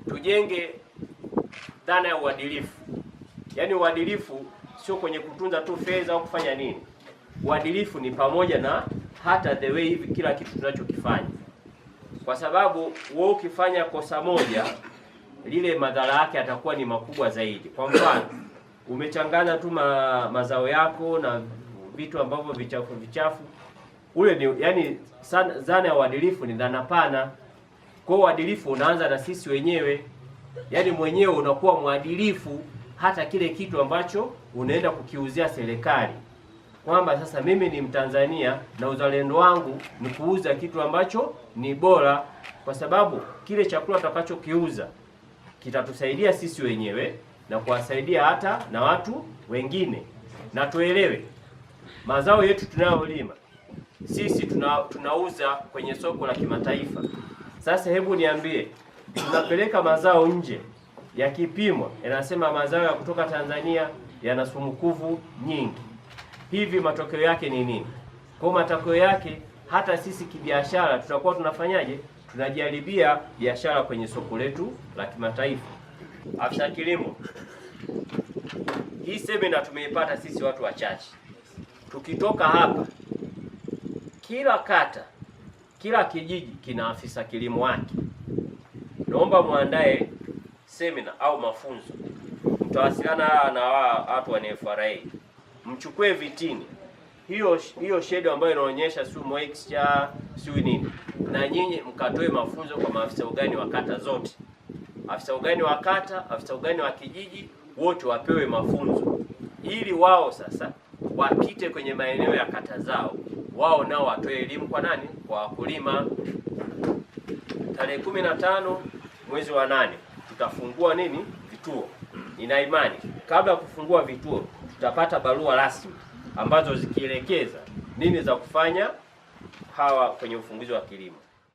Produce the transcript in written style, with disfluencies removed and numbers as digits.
tujenge dhana ya uadilifu. Yaani uadilifu sio kwenye kutunza tu fedha au kufanya nini. Uadilifu ni pamoja na hata the way hivi kila kitu tunachokifanya. Kwa sababu wewe ukifanya kosa moja, lile madhara yake atakuwa ni makubwa zaidi. Kwa mfano, umechanganya tu mazao yako na vitu ambavyo vichafu. Ule ni yani dhana ya uadilifu ni dhana pana. Kwa uadilifu unaanza na sisi wenyewe. Yaani mwenyewe unakuwa mwadilifu hata kile kitu ambacho unaenda kukiuzia serikali. Kwamba sasa mimi ni Mtanzania na uzalendo wangu ni kuuza kitu ambacho ni bora, kwa sababu kile chakula tutakachokiuza kitatusaidia sisi wenyewe na kuwasaidia hata na watu wengine. Na tuelewe, mazao yetu tunayolima sisi tunauza kwenye soko la kimataifa. Sasa hebu niambie, tunapeleka mazao nje, yakipimwa yanasema mazao ya kutoka Tanzania yana sumukuvu nyingi. Hivi matokeo yake ni nini? Kwa matokeo yake hata sisi kibiashara tutakuwa tunafanyaje? Tunajaribia biashara kwenye soko letu la kimataifa. Afisa kilimo, hii semina tumeipata sisi watu wachache. Tukitoka hapa, kila kata, kila kijiji kina afisa kilimo wake. Naomba muandae semina au mafunzo. Mtawasiliana na watu wa NFRA. Mchukue vitini hiyo shedo ambayo inaonyesha sumo extra sio nini, na nyinyi mkatoe mafunzo kwa maafisa ugani wa kata zote. Afisa ugani wa kata, afisa ugani wa kijiji, wote wapewe mafunzo ili wao sasa wapite kwenye maeneo ya kata zao, wao nao watoe elimu kwa nani? Kwa wakulima. Tarehe 15 mwezi wa 8 tutafungua nini? Vituo. Nina imani kabla ya kufungua vituo tutapata barua rasmi ambazo zikielekeza nini za kufanya hawa kwenye ufunguzi wa kilimo.